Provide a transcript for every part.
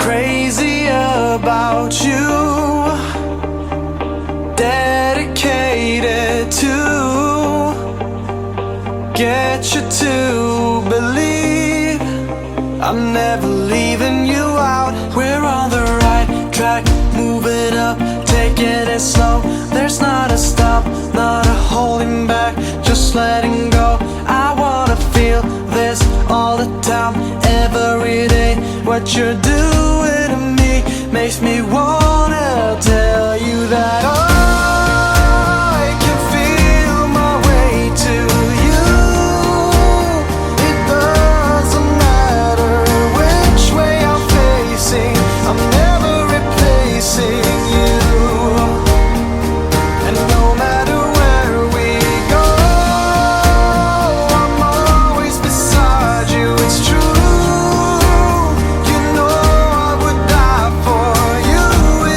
crazy about you, dedicated to get you to believe I'm never leaving you out. We're on the right track, move it up, taking it slow. There's not a stop, not a holding back, just letting go. I wanna feel this all the time, every day. What you're doing to me makes me wanna tell you that I can feel my way to you. It doesn't matter which way I'm facing, I'm never replacing you. And no matter where we go, I'm always beside you. It's true. You know I would die for you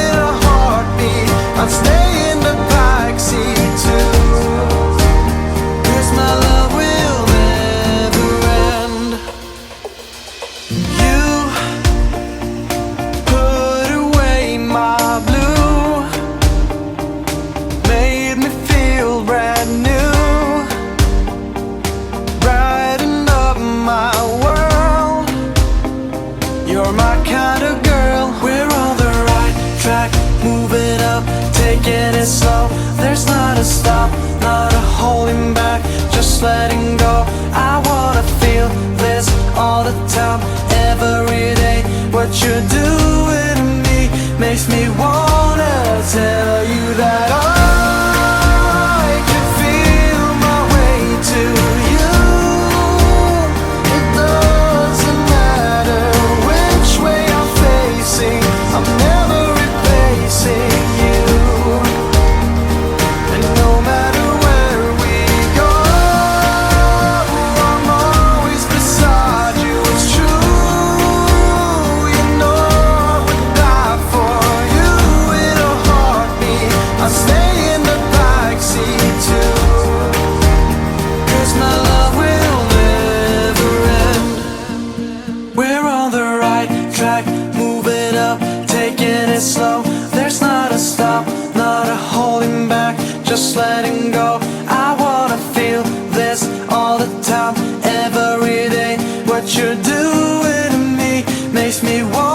in a heartbeat. I'd stay in the backseat too, 'cause my love will never end. You put away my blue, made me feel brand new, brighten up my world. You're my kind of girl. We're on the right track, move it up, taking it slow. There's not a stop, not a holding back, just letting go. I wanna feel this all the time, every day. What you're doing to me makes me wanna tell you that I can feel my way to you. It doesn't matter which way I'm facing, I'm never replacing you. And no matter where we go, I'm always beside you. It's true. You know I would die for you in a heartbeat. I'll stay in the backseat too, 'cause my love will never end. We're on the right track, move it up, taking it slow. There's not a stop, not a holding back, just letting go. I wanna feel this all the time, every day. What you're doing to me makes me want